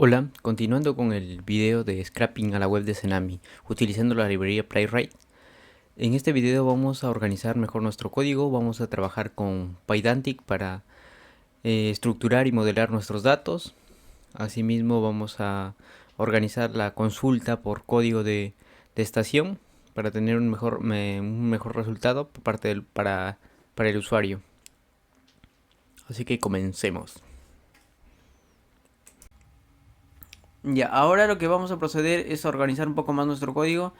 Hola, continuando con el video de scrapping a la web de Zenami utilizando la librería Playwright. En este video vamos a organizar mejor nuestro código, vamos a trabajar con Pydantic para estructurar y modelar nuestros datos. Asimismo vamos a organizar la consulta por código de estación para tener un mejor resultado para el usuario. Así que comencemos. Ya, ahora lo que vamos a proceder es a organizar un poco más nuestro código.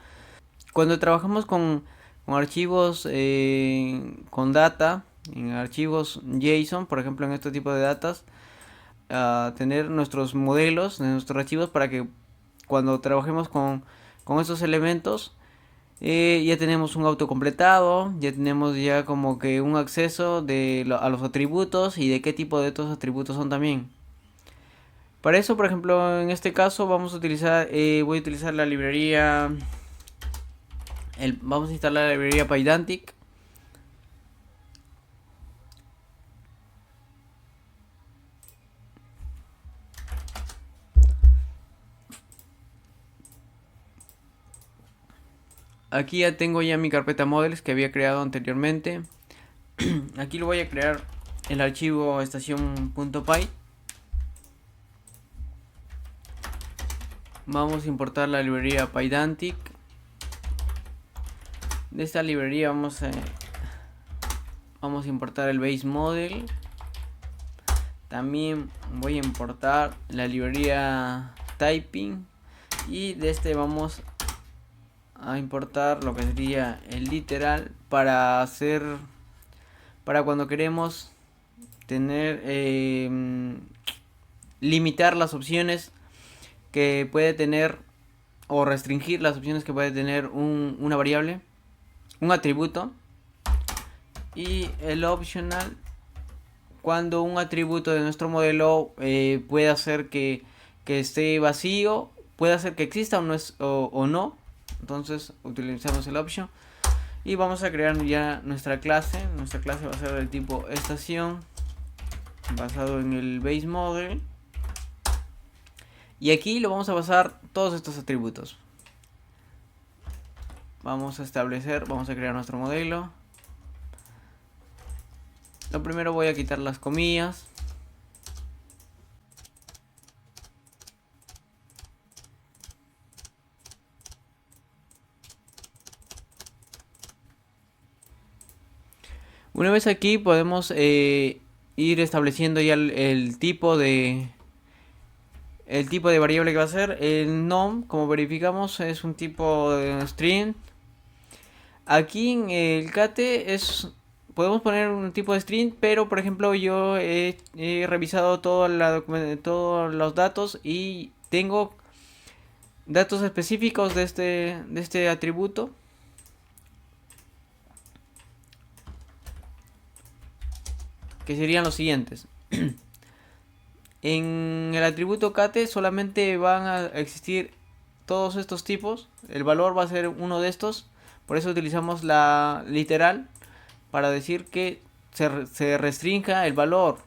Cuando trabajamos con archivos con data, en archivos JSON, por ejemplo en este tipo de datas, tener nuestros modelos de nuestros archivos para que cuando trabajemos con estos elementos ya tenemos un autocompletado, ya tenemos ya como que un acceso a los atributos y de qué tipo de estos atributos son también. Para eso, por ejemplo, en este caso vamos a utilizar, voy a utilizar la librería, vamos a instalar la librería Pydantic. Aquí ya tengo ya mi carpeta models que había creado anteriormente. Aquí lo voy a crear el archivo estación.py. Vamos a importar la librería Pydantic. De esta librería vamos a importar el base model. También voy a importar la librería typing. Y de este vamos a importar lo que sería el literal para cuando queremos tener limitar las opciones que puede tener o restringir las opciones que puede tener una variable, un atributo. Y el optional cuando un atributo de nuestro modelo puede hacer que esté vacío, puede hacer que exista o no. Entonces utilizamos el option y vamos a crear ya nuestra clase. Nuestra clase va a ser del tipo estación, basado en el base model. Y aquí lo vamos a basar todos estos atributos. Vamos a crear nuestro modelo. Lo primero voy a quitar las comillas. Una vez aquí podemos ir estableciendo ya el tipo de variable que va a ser. El num, como verificamos, es un tipo de string. Aquí en el cate podemos poner un tipo de string, pero por ejemplo yo he revisado todos los datos y tengo datos específicos de este atributo. Que serían los siguientes. En el atributo cate solamente van a existir todos estos tipos. El valor va a ser uno de estos. Por eso utilizamos la literal para decir que se restrinja el valor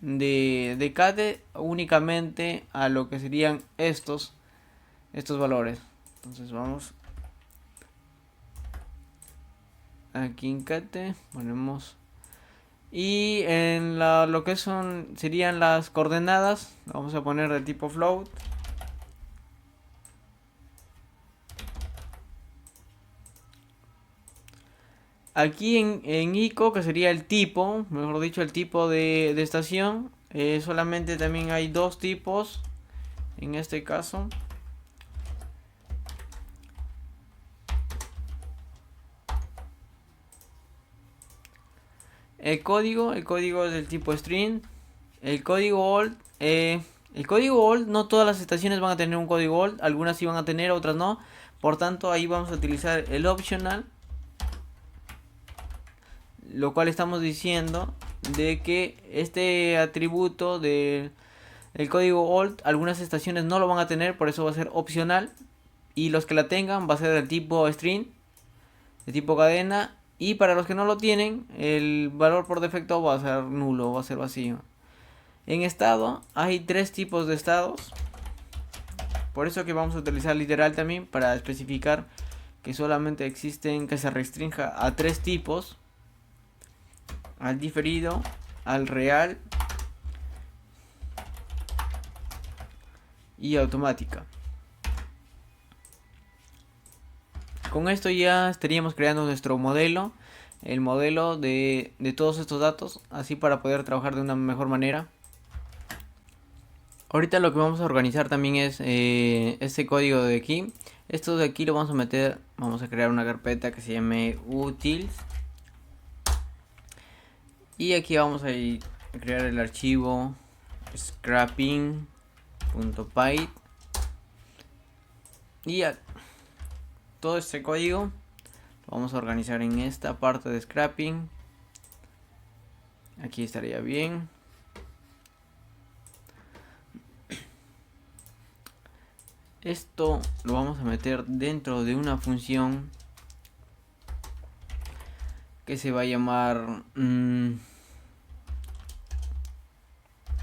de cate únicamente a lo que serían estos valores. Entonces vamos aquí en cate, ponemos, y en lo que serían las coordenadas, vamos a poner de tipo float. Aquí en ICO, que sería el tipo, mejor dicho, el tipo de estación, solamente también hay dos tipos en este caso. El código es del tipo string. El código old, no todas las estaciones van a tener un código old, algunas sí van a tener, otras no. Por tanto, ahí vamos a utilizar el optional, lo cual estamos diciendo de que este atributo del código old, algunas estaciones no lo van a tener, por eso va a ser opcional. Y los que la tengan va a ser del tipo string, de tipo cadena. Y para los que no lo tienen, el valor por defecto va a ser nulo, va a ser vacío. En estado hay 3 tipos de estados. Por eso que vamos a utilizar literal también para especificar que solamente existen, que se restrinja a 3 tipos: al diferido, al real y automática. Con esto ya estaríamos creando nuestro modelo, el modelo de todos estos datos, así para poder trabajar de una mejor manera. Ahorita lo que vamos a organizar también es este código de aquí. Esto de aquí lo vamos a meter, vamos a crear una carpeta que se llame utils. Y aquí vamos a crear el archivo scrapping.py. Y todo este código lo vamos a organizar en esta parte de scrapping. Aquí estaría bien. Esto lo vamos a meter dentro de una función que se va a llamar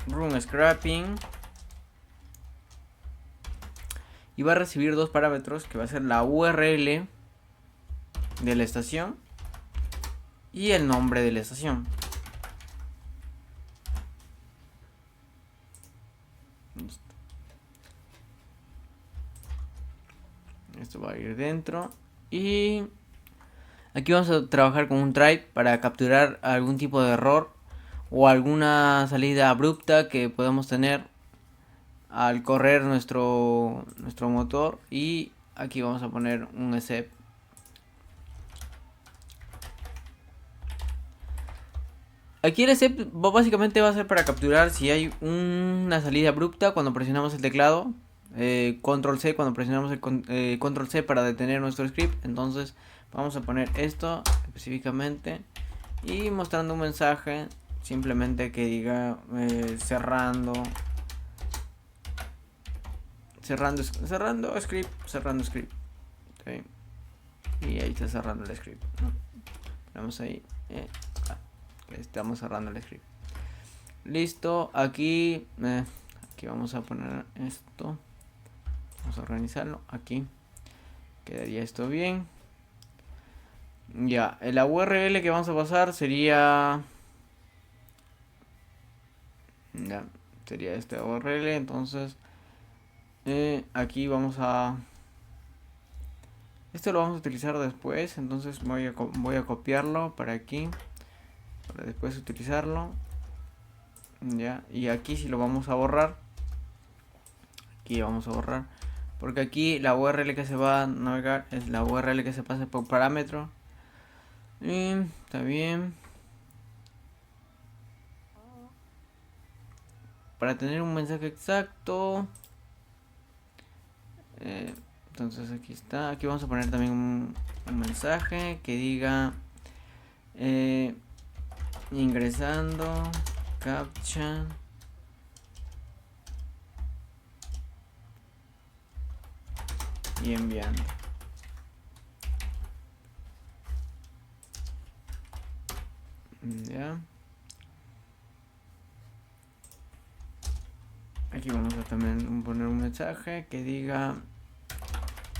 run scrapping, y va a recibir 2 parámetros, que va a ser la URL de la estación y el nombre de la estación. Listo. Esto va a ir dentro, y aquí vamos a trabajar con un try para capturar algún tipo de error o alguna salida abrupta que podamos tener al correr nuestro motor. Y aquí vamos a poner un except. Aquí el except básicamente va a ser para capturar si hay una salida abrupta cuando presionamos el teclado. Control C cuando presionamos el Control C para detener nuestro script. Entonces vamos a poner esto específicamente y mostrando un mensaje simplemente que diga cerrando script. ¿Okay? Y ahí está cerrando el script, ¿no? Vamos ahí, estamos cerrando el script. Listo. Aquí vamos a poner esto, vamos a organizarlo. Aquí quedaría esto bien. Ya, la URL que vamos a pasar sería esta URL. Entonces aquí vamos a, esto lo vamos a utilizar después, entonces voy a copiarlo para aquí para después utilizarlo. Ya, y aquí si lo vamos a borrar, aquí vamos a borrar, porque aquí la URL que se va a navegar es la URL que se pasa por parámetro. Y está bien. Para tener un mensaje exacto, entonces aquí está. Aquí vamos a poner también un mensaje que diga ingresando captcha y enviando. Ya. Aquí vamos a también poner un mensaje que diga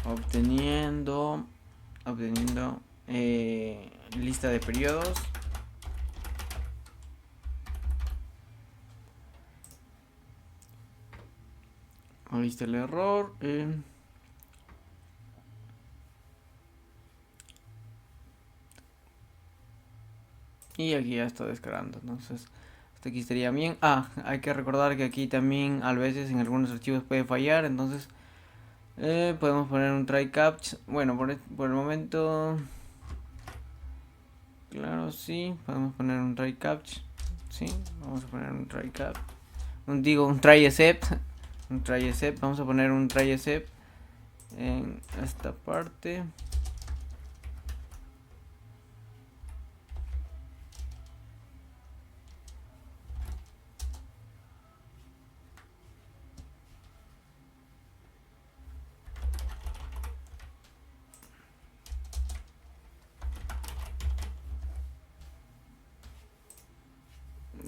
obteniendo lista de periodos. Oíste el error. Y aquí ya está descargando. Entonces hasta aquí estaría bien. Hay que recordar que aquí también a veces en algunos archivos puede fallar. Entonces podemos poner un try catch. Bueno, por el momento, claro, sí, podemos poner un try catch. Sí, vamos a poner un try catch. Un try except. Un try except. Vamos a poner un try except en esta parte.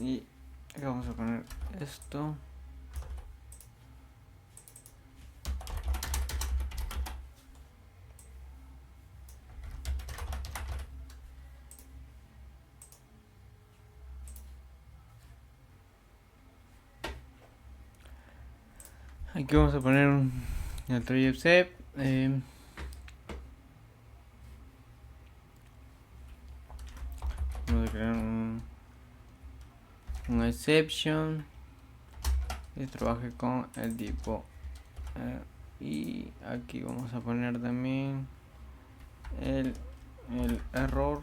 Y vamos a poner esto. Aquí vamos a poner el try except. Vamos a crear un exception que trabaje con el tipo. Y aquí vamos a poner también el error.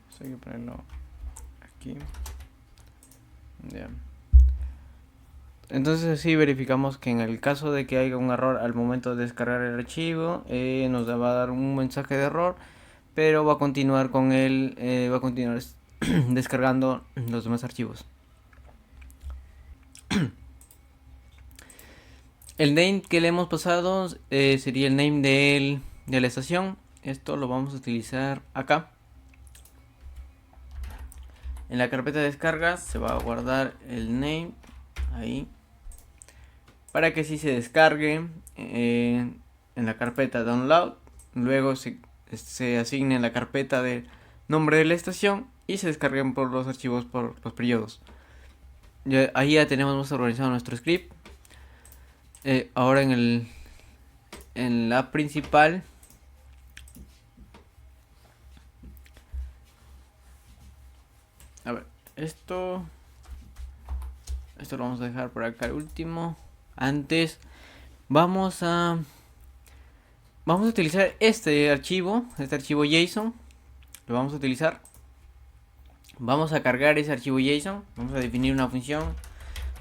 Esto hay que ponerlo aquí. Ya. Entonces así verificamos que en el caso de que haya un error al momento de descargar el archivo, nos va a dar un mensaje de error, pero va a continuar con él, va a continuar descargando los demás archivos. El name que le hemos pasado sería el name de la estación. Esto lo vamos a utilizar acá. En la carpeta de descargas se va a guardar el name ahí, para que si se descargue en la carpeta download, luego se asigne en la carpeta de nombre de la estación y se descarguen por los archivos por los periodos. Ahí ya tenemos más organizado nuestro script. Ahora en la principal a ver, esto lo vamos a dejar por acá al último. Antes vamos a utilizar este archivo JSON. Lo vamos a utilizar. Vamos a cargar ese archivo JSON. Vamos a definir una función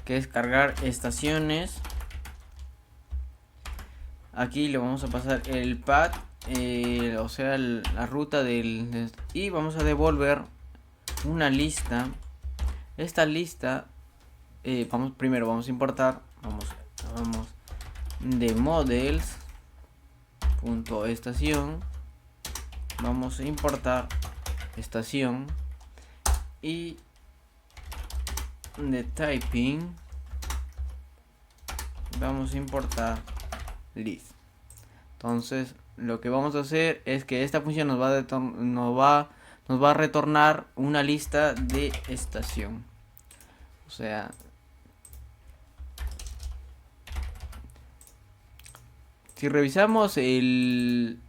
que es cargar estaciones. Aquí le vamos a pasar el path, o sea la ruta y vamos a devolver una lista. Esta lista primero vamos a importar, vamos de models.estación, vamos a importar estación, y de typing vamos a importar list. Entonces lo que vamos a hacer es que esta función nos va a retornar una lista de estación. O sea, si revisamos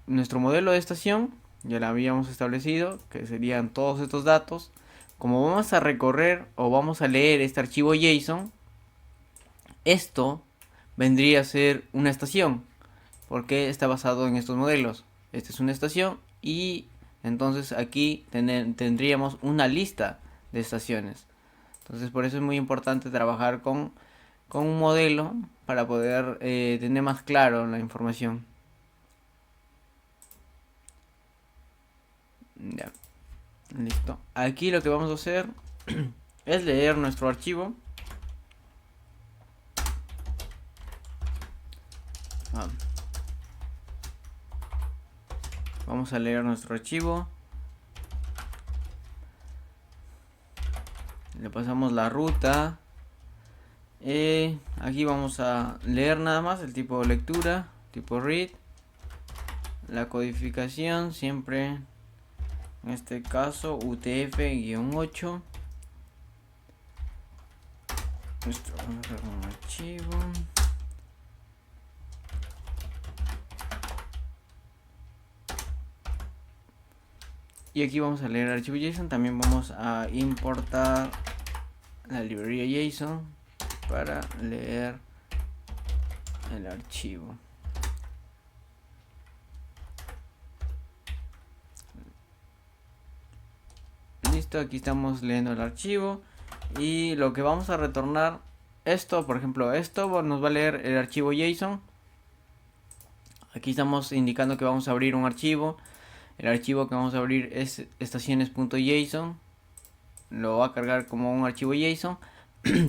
nuestro modelo de estación, ya lo habíamos establecido, que serían todos estos datos. Como vamos a recorrer o vamos a leer este archivo JSON, esto vendría a ser una estación, porque está basado en estos modelos. Esta es una estación y entonces aquí tendríamos una lista de estaciones. Entonces por eso es muy importante trabajar con un modelo para poder tener más claro la información. Ya, listo. Aquí lo que vamos a hacer es leer nuestro archivo. Vamos a leer nuestro archivo. Le pasamos la ruta. Aquí vamos a leer nada más el tipo de lectura, tipo read. La codificación siempre, en este caso UTF-8. Esto vamos a hacer un archivo. Y aquí vamos a leer el archivo JSON. También vamos a importar la librería JSON para leer el archivo. Listo, aquí estamos leyendo el archivo. Y lo que vamos a retornar, esto, por ejemplo, esto nos va a leer el archivo JSON. Aquí estamos indicando que vamos a abrir un archivo. El archivo que vamos a abrir es estaciones.json. Lo va a cargar como un archivo JSON.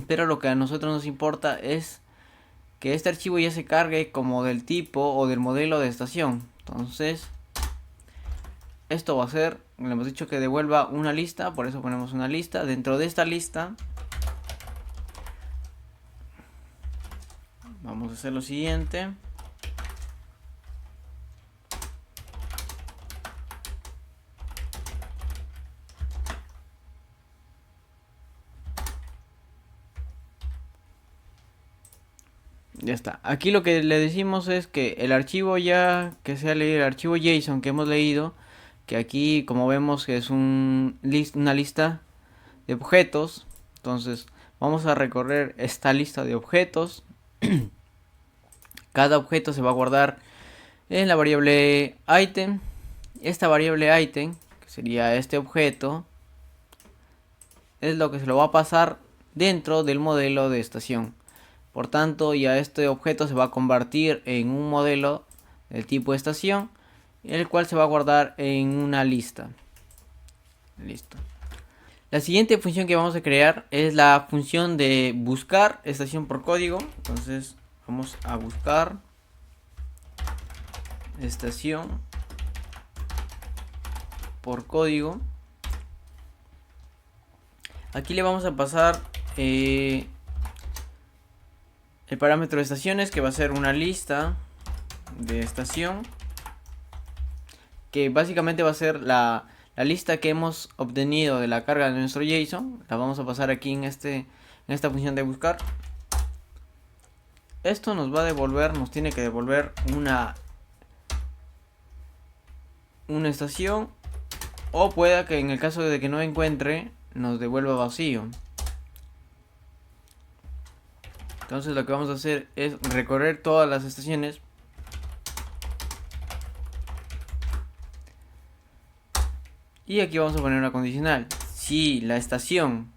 Pero lo que a nosotros nos importa es que este archivo ya se cargue como del tipo o del modelo de estación. Entonces esto va a ser, le hemos dicho que devuelva una lista, por eso ponemos una lista. Dentro de esta lista vamos a hacer lo siguiente. Ya está. Aquí lo que le decimos es que el archivo ya que se ha leído, el archivo JSON que hemos leído, que aquí como vemos que es una lista de objetos. Entonces vamos a recorrer esta lista de objetos. Cada objeto se va a guardar en la variable item. Esta variable item, que sería este objeto, es lo que se lo va a pasar dentro del modelo de estación. Por tanto, ya este objeto se va a convertir en un modelo del tipo estación, el cual se va a guardar en una lista. Listo. La siguiente función que vamos a crear es la función de buscar estación por código. Entonces vamos a buscar estación por código. Aquí le vamos a pasar el parámetro de estaciones, que va a ser una lista de estación, que básicamente va a ser la lista que hemos obtenido de la carga de nuestro JSON. La vamos a pasar aquí en esta función de buscar. Esto nos va a devolver, nos tiene que devolver una estación, o pueda que en el caso de que no encuentre nos devuelva vacío. Entonces lo que vamos a hacer es recorrer todas las estaciones y aquí vamos a poner una condicional. Si la estación,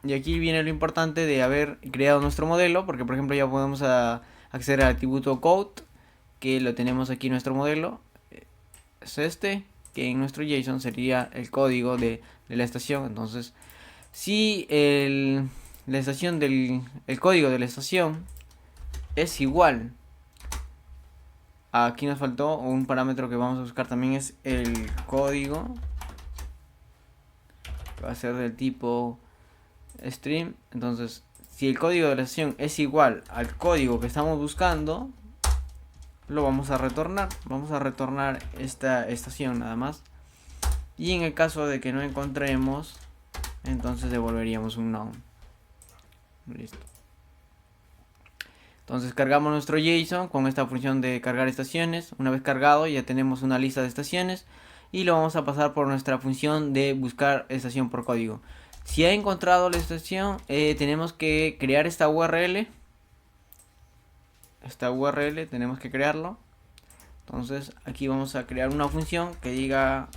y aquí viene lo importante de haber creado nuestro modelo, porque por ejemplo ya podemos acceder al atributo code, que lo tenemos aquí en nuestro modelo. Es este, que en nuestro JSON sería el código de la estación. Entonces si la estación el código de la estación es igual, aquí nos faltó un parámetro que vamos a buscar también, es el código, que va a ser del tipo string. Entonces si el código de la estación es igual al código que estamos buscando, lo vamos a retornar. Vamos a retornar esta estación nada más. Y en el caso de que no encontremos, entonces devolveríamos un none. Listo. Entonces cargamos nuestro JSON con esta función de cargar estaciones. Una vez cargado ya tenemos una lista de estaciones y lo vamos a pasar por nuestra función de buscar estación por código. Si ha encontrado la estación, tenemos que crear esta URL. Esta URL tenemos que crearlo. Entonces aquí vamos a crear una función que diga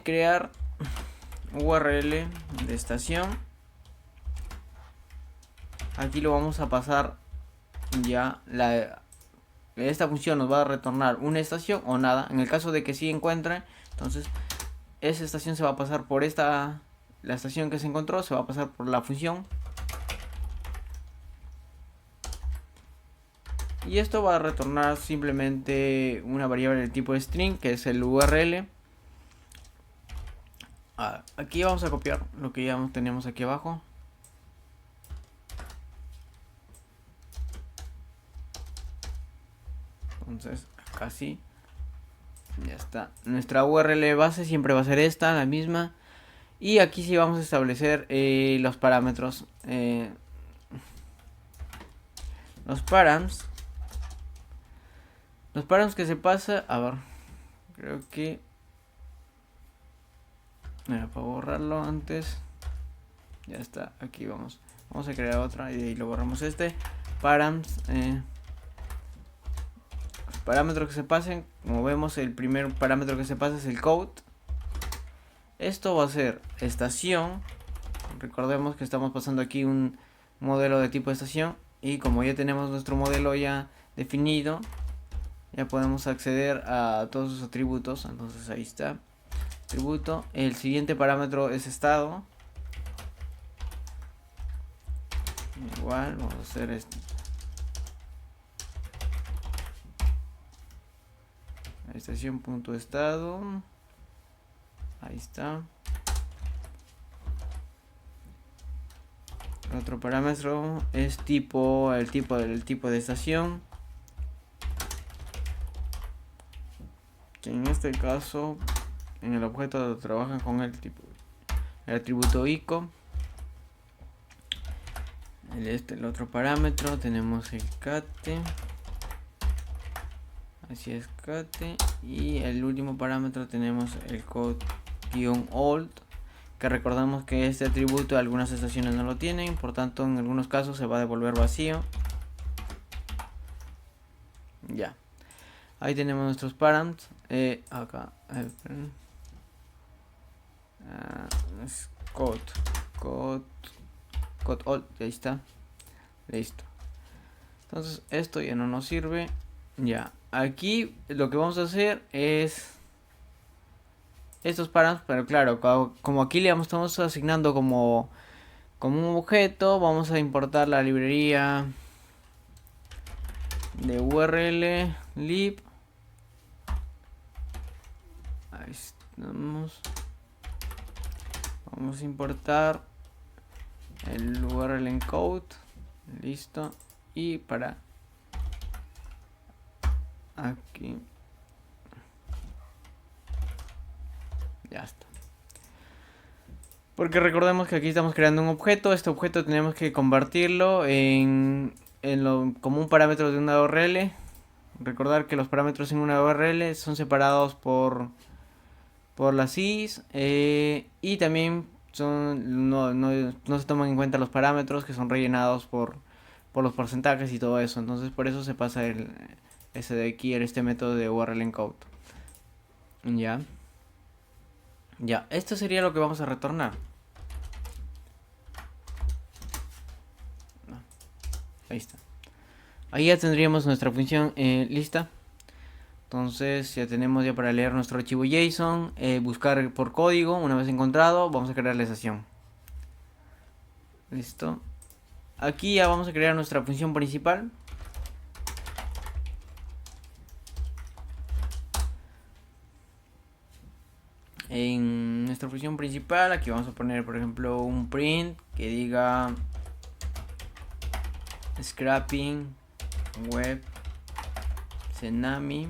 crear URL de estación. Aquí lo vamos a pasar ya. Esta función nos va a retornar una estación o nada. En el caso de que sí encuentre, entonces esa estación se va a pasar por la estación que se encontró, se va a pasar por la función. Y esto va a retornar simplemente una variable de tipo string, que es el URL. Aquí vamos a copiar lo que ya tenemos aquí abajo. Entonces acá sí, ya está. Nuestra URL base siempre va a ser esta, la misma. Y aquí sí vamos a establecer los parámetros. Los params que se pasa. A ver, creo que para borrarlo antes. Ya está, aquí vamos a crear otra y lo borramos. Params, los parámetros que se pasen. Como vemos, el primer parámetro que se pasa es el code. Esto va a ser estación. Recordemos que estamos pasando aquí un modelo de tipo estación, y como ya tenemos nuestro modelo ya definido, ya podemos acceder a todos sus atributos. Entonces ahí está, atributo. El siguiente parámetro es estado. igual vamos a hacer esto. Estación punto estado, ahí está. Otro parámetro es el tipo de estación, que en este caso en el objeto trabajan con el atributo ICO. El otro parámetro tenemos el cate, así es, cate, y el último parámetro tenemos el code-old, que recordamos que este atributo algunas estaciones no lo tienen, por tanto en algunos casos se va a devolver vacío. Ya, ahí tenemos nuestros params. Acá es code old, ahí está, listo. Entonces esto ya no nos sirve. Ya, aquí lo que vamos a hacer es estos params, pero claro, como aquí le estamos asignando como un objeto, vamos a importar la librería de URL lib. Ahí estamos. Vamos a importar el URL encode, listo, y para aquí ya está. Porque recordemos que aquí estamos creando un objeto. Este objeto tenemos que convertirlo como un parámetro de una URL. Recordar que los parámetros en una URL son separados por las IS, y también no se toman en cuenta los parámetros que son rellenados por los porcentajes y todo eso. Entonces por eso se pasa ese de aquí, este método de URL encode. Ya, esto sería lo que vamos a retornar. Ahí está. Ahí ya tendríamos nuestra función lista. Entonces ya tenemos ya para leer nuestro archivo JSON, buscar por código. Una vez encontrado, vamos a crear la estación. Listo. Aquí ya vamos a crear nuestra función principal. En nuestra función principal aquí vamos a poner, por ejemplo, un print que diga scrapping web Cenami.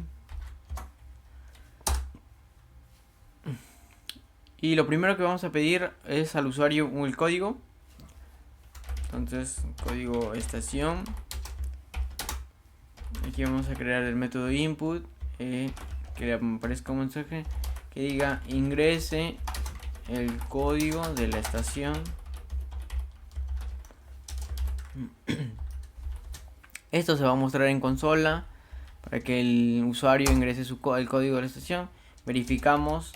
Y lo primero que vamos a pedir es al usuario el código. Entonces, código estación. Aquí vamos a crear el método input, que le aparezca un mensaje que diga ingrese el código de la estación. Esto se va a mostrar en consola para que el usuario ingrese el código de la estación. Verificamos.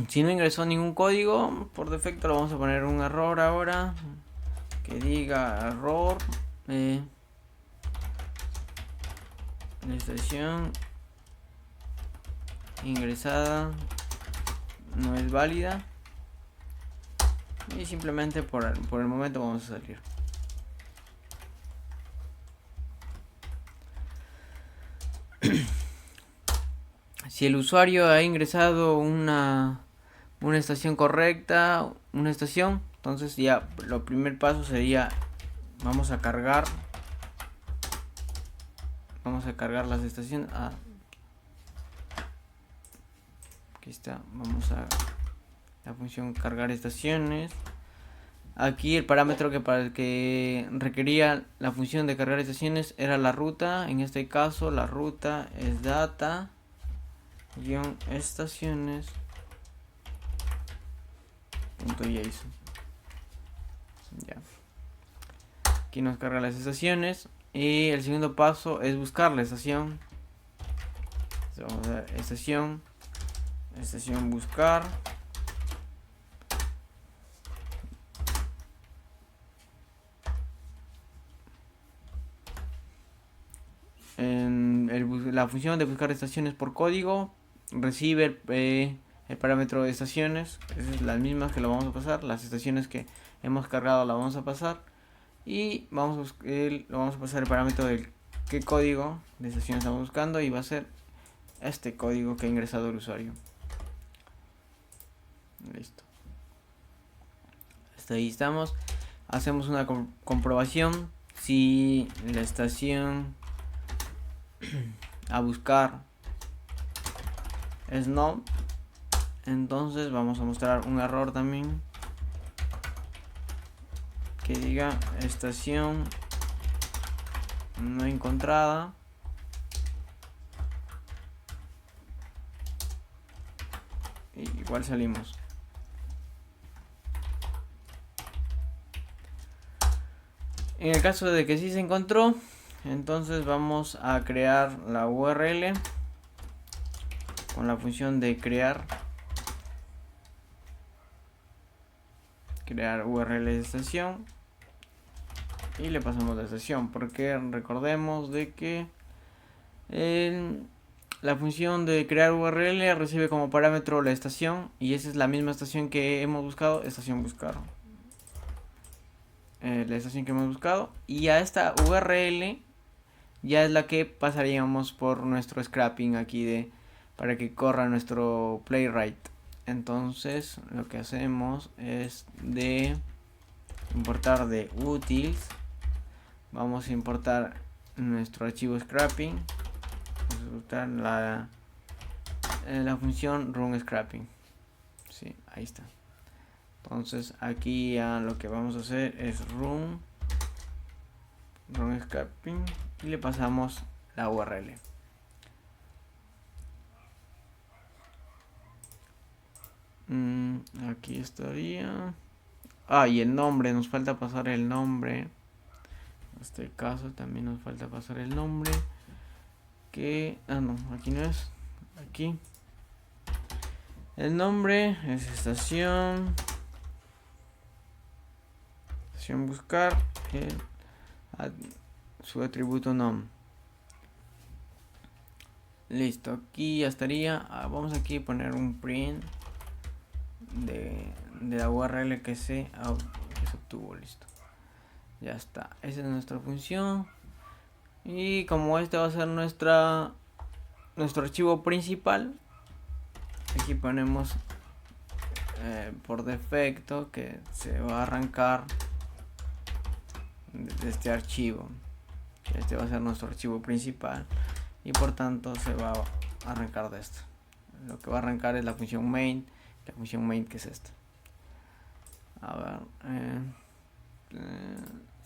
Si no ingresó ningún código, por defecto lo vamos a poner un error ahora, que diga error, la estación ingresada no es válida, y simplemente por el momento vamos a salir. Si el usuario ha ingresado una estación correcta, entonces ya lo primer paso sería vamos a cargar las estaciones. Aquí está, vamos a la función cargar estaciones. Aquí el parámetro que requería la función de cargar estaciones era la ruta. En este caso la ruta es data estaciones .json. Ya. Aquí nos carga las estaciones y el segundo paso es buscar la estación. Entonces vamos a ver estación buscar. En la función de buscar estaciones por código recibe el parámetro de estaciones. Esas es las mismas que lo vamos a pasar. Las estaciones que hemos cargado la vamos a pasar. Y lo vamos a pasar el parámetro del qué código de estación estamos buscando. Y va a ser este código que ha ingresado el usuario. Listo. Hasta ahí estamos. Hacemos una comprobación. Si la estación a buscar es no, entonces vamos a mostrar un error también que diga estación no encontrada. Y igual salimos. En el caso de que sí se encontró, entonces vamos a crear la URL con la función de crear URL de estación y le pasamos la estación, porque recordemos de que la función de crear URL recibe como parámetro la estación, y esa es la misma estación que hemos buscado, estación buscar. La estación que hemos buscado, y a esta URL ya es la que pasaríamos por nuestro scrapping aquí para que corra nuestro playwright. Entonces lo que hacemos es de importar de utils. Vamos a importar nuestro archivo scrapping. Vamos a usar la función run scrapping. Sí, ahí está. Entonces aquí ya lo que vamos a hacer es run scrapping y le pasamos la URL. Aquí estaría. Y el nombre, nos falta pasar el nombre. En este caso también nos falta pasar el nombre. No, aquí no es. Aquí. El nombre es estación buscar. Su atributo nom. Listo, aquí ya estaría. Vamos aquí a poner un print de la URL que se obtuvo. Listo, ya está, esa es nuestra función. Y como este va a ser nuestro archivo principal, aquí ponemos por defecto que se va a arrancar de este archivo. Este va a ser nuestro archivo principal y por tanto se va a arrancar de esto. Lo que va a arrancar es la función main. La función main que es esta. A ver,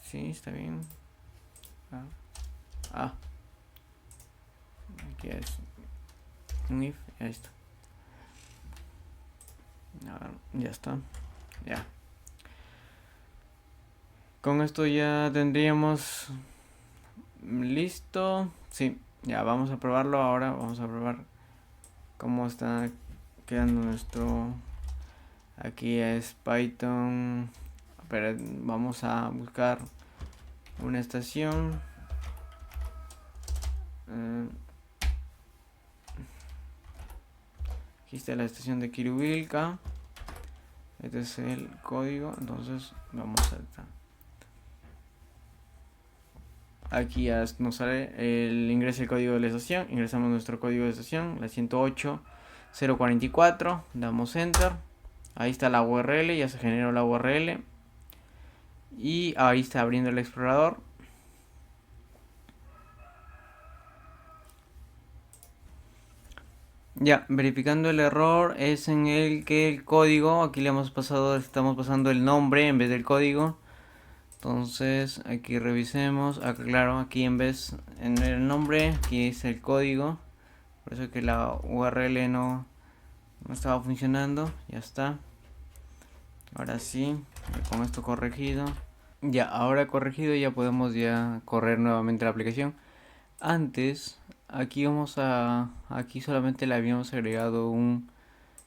sí, está bien. Aquí es un if, ahí está. A ver, ya está. Ya. Con esto ya tendríamos listo. Sí, ya vamos a probarlo ahora. Vamos a probar cómo está quedando nuestro. Aquí es Python. Pero vamos a buscar una estación. Aquí está la estación de Kirubilka. Este es el código. Entonces vamos aquí ya nos sale el ingreso del código de la estación. Ingresamos nuestro código de estación, la 108.044. Damos enter. Ahí está la URL, ya se generó la URL. Y ahí está abriendo el explorador. Ya, verificando el error es en el que el código, aquí le hemos pasado, estamos pasando el nombre en vez del código. Entonces aquí revisemos, claro, aquí en vez en el nombre, aquí es el código. Por eso que la URL no estaba funcionando, ya está. Ahora sí, con esto corregido. Ya, ahora corregido ya podemos ya correr nuevamente la aplicación. Antes, aquí solamente le habíamos agregado un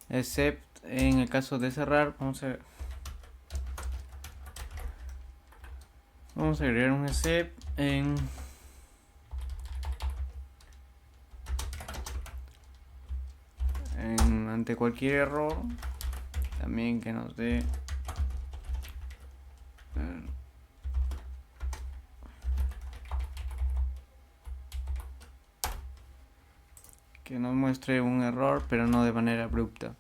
except. En el caso de cerrar, vamos a agregar un except ante cualquier error también que nos dé que nos muestre un error, pero no de manera abrupta.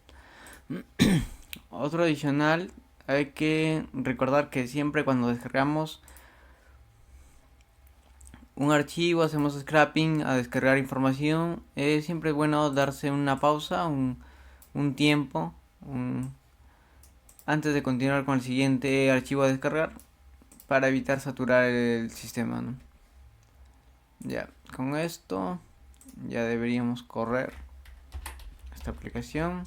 Otro adicional, hay que recordar que siempre cuando descargamos un archivo, hacemos scrapping a descargar información, es siempre bueno darse una pausa, un tiempo, antes de continuar con el siguiente archivo a descargar, para evitar saturar el sistema, ¿no? Ya, con esto ya deberíamos correr esta aplicación.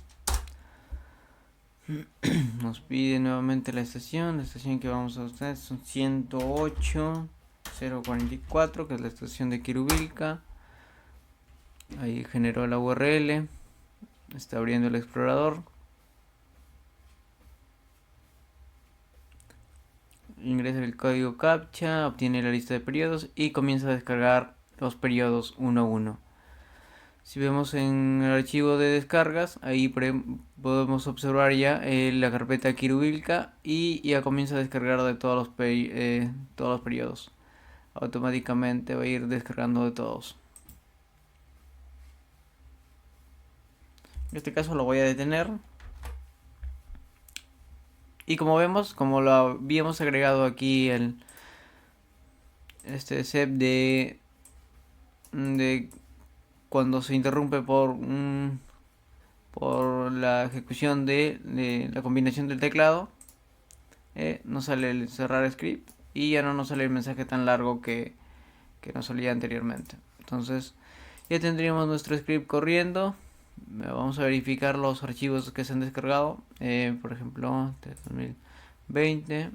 Nos pide nuevamente la estación que vamos a usar son 108.044, que es la estación de Kirubilka. Ahí generó la URL, está abriendo el explorador. Ingresa el código CAPTCHA, obtiene la lista de periodos y comienza a descargar los periodos uno a uno. Si vemos en el archivo de descargas, ahí podemos observar ya la carpeta Kirubilka y ya comienza a descargar de todos los periodos. Automáticamente va a ir descargando de todos. En este caso lo voy a detener. Y como vemos, como lo habíamos agregado aquí este set de cuando se interrumpe por la ejecución de la combinación del teclado, nos sale el cerrar script y ya no nos sale el mensaje tan largo que nos salía anteriormente. Entonces ya tendríamos nuestro script corriendo. Vamos a verificar los archivos que se han descargado, por ejemplo de 2020.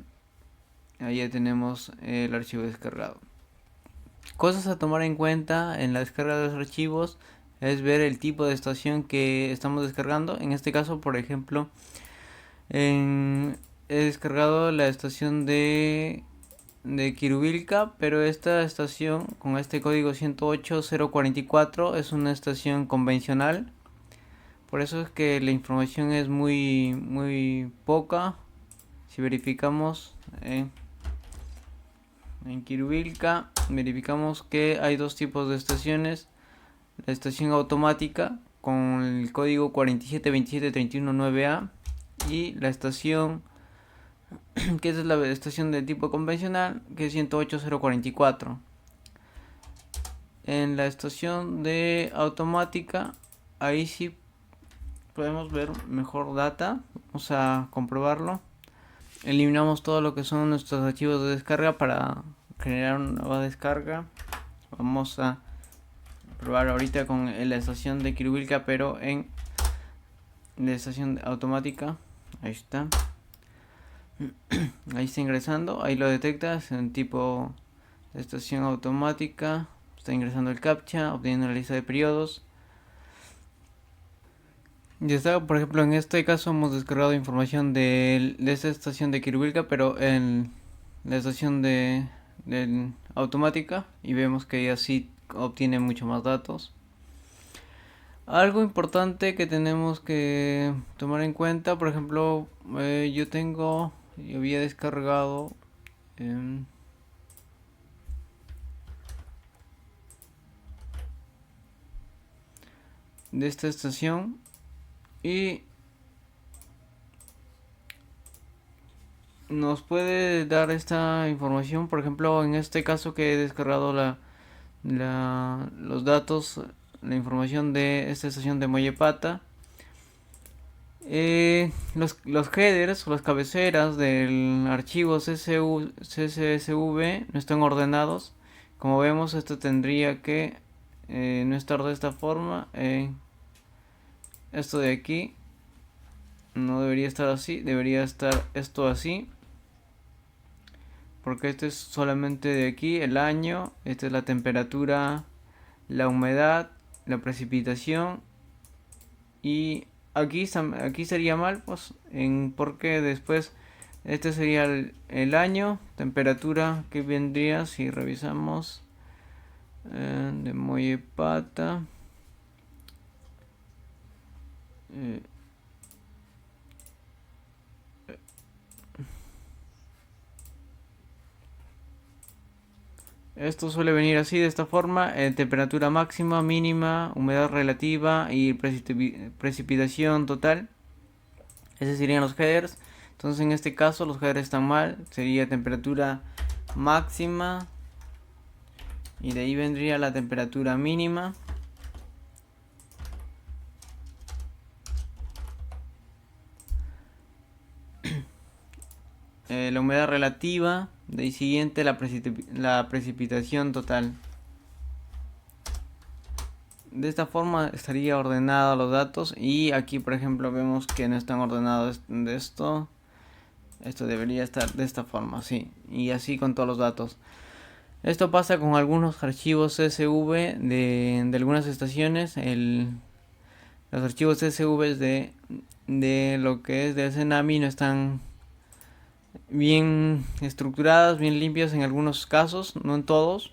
Ahí ya tenemos el archivo descargado. Cosas a tomar en cuenta en la descarga de los archivos es ver el tipo de estación que estamos descargando. En este caso, por ejemplo, he descargado la estación de Kirubilka, pero esta estación con este código 108.044 es una estación convencional. Por eso es que la información es muy poca. Si verificamos en Kirubilka, verificamos que hay dos tipos de estaciones. La estación automática con el código 4727319A y la estación que es la estación de tipo convencional, que es 108.044. En la estación de automática, ahí sí podemos ver mejor data. Vamos a comprobarlo. Eliminamos todo lo que son nuestros archivos de descarga para generar una nueva descarga. Vamos a probar ahorita con la estación de Kirubilka, pero en la estación automática. Ahí está. Ahí está ingresando, ahí lo detecta, es en tipo de estación automática. Está ingresando el captcha, obteniendo la lista de periodos. Ya está, por ejemplo, en este caso hemos descargado información de esta estación de Kirubilka, pero en la estación de automática, y vemos que así obtiene mucho más datos. Algo importante que tenemos que tomar en cuenta, por ejemplo, yo había descargado de esta estación y nos puede dar esta información. Por ejemplo, en este caso que he descargado los datos, la información de esta estación de Mollepata, los headers o las cabeceras del archivo CSV no están ordenados. Como vemos, esto tendría que no estar de esta forma. Esto de aquí no debería estar así, debería estar esto así, porque este es solamente de aquí el año, esta es la temperatura, la humedad, la precipitación, y aquí sería mal, pues, porque después este sería el año, temperatura que vendría si revisamos de Mollepata. Esto suele venir así, de esta forma: temperatura máxima, mínima, humedad relativa y precipitación total. Esos serían los headers. Entonces en este caso los headers están mal. Sería temperatura máxima y de ahí vendría la temperatura mínima. La humedad relativa, de ahí siguiente la precipitación total. De esta forma estaría ordenado los datos, y aquí por ejemplo vemos que no están ordenados de esto. Esto debería estar de esta forma, sí, y así con todos los datos. Esto pasa con algunos archivos CSV de algunas estaciones. Los archivos CSV de lo que es de Cenami no están bien estructuradas, bien limpias en algunos casos, no en todos,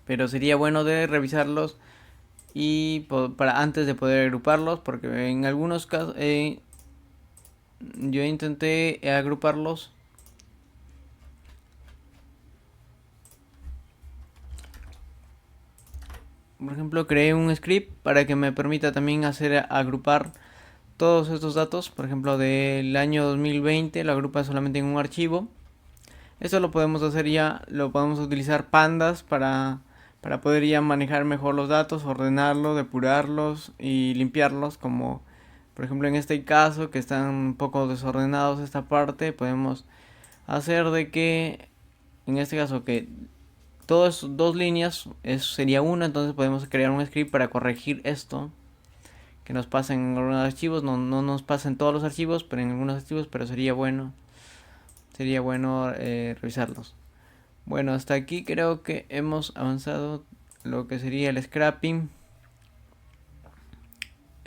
pero sería bueno de revisarlos y para antes de poder agruparlos, porque en algunos casos yo intenté agruparlos. Por ejemplo, creé un script para que me permita también agrupar todos estos datos. Por ejemplo, del año 2020 lo agrupa solamente en un archivo. Esto lo podemos hacer ya, lo podemos utilizar pandas para poder ya manejar mejor los datos, ordenarlos, depurarlos y limpiarlos. Como por ejemplo en este caso, que están un poco desordenados esta parte, podemos hacer de que en este caso que todas dos líneas sería una. Entonces podemos crear un script para corregir esto, que nos pasa en algunos archivos. No nos pasa en todos los archivos, pero en algunos archivos, pero sería bueno revisarlos. Bueno, hasta aquí creo que hemos avanzado lo que sería el scrapping.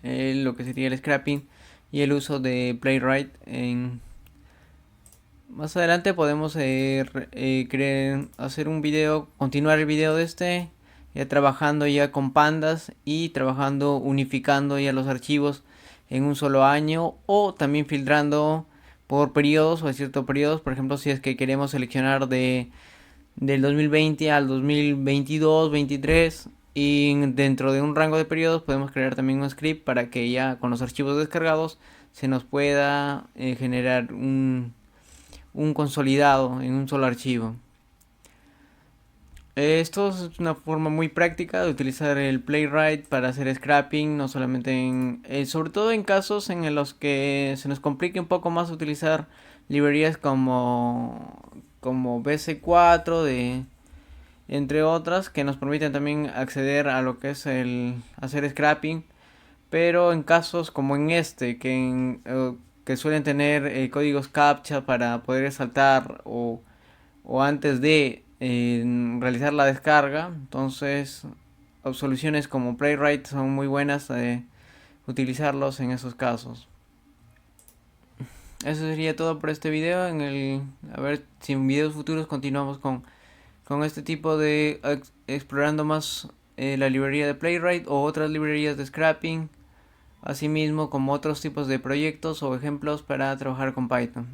Y el uso de Playwright. Más adelante podemos hacer un video, continuar el video de este, ya trabajando ya con pandas y trabajando unificando ya los archivos en un solo año, o también filtrando por periodos o de ciertos periodos. Por ejemplo, si es que queremos seleccionar del 2020 al 2022, 23, y dentro de un rango de periodos podemos crear también un script para que ya con los archivos descargados se nos pueda generar un consolidado en un solo archivo. Esto es una forma muy práctica de utilizar el Playwright para hacer scrapping, no solamente sobre todo en casos en los que se nos complique un poco más utilizar librerías como BC4 entre otras, que nos permiten también acceder a lo que es el hacer scrapping. Pero en casos como en este, que suelen tener códigos CAPTCHA para poder saltar o antes de realizar la descarga, entonces soluciones como Playwright son muy buenas utilizarlos en esos casos. Eso sería todo por este video. A ver si en videos futuros continuamos con este tipo de explorando más la librería de Playwright o otras librerías de scrapping, asimismo como otros tipos de proyectos o ejemplos para trabajar con Python.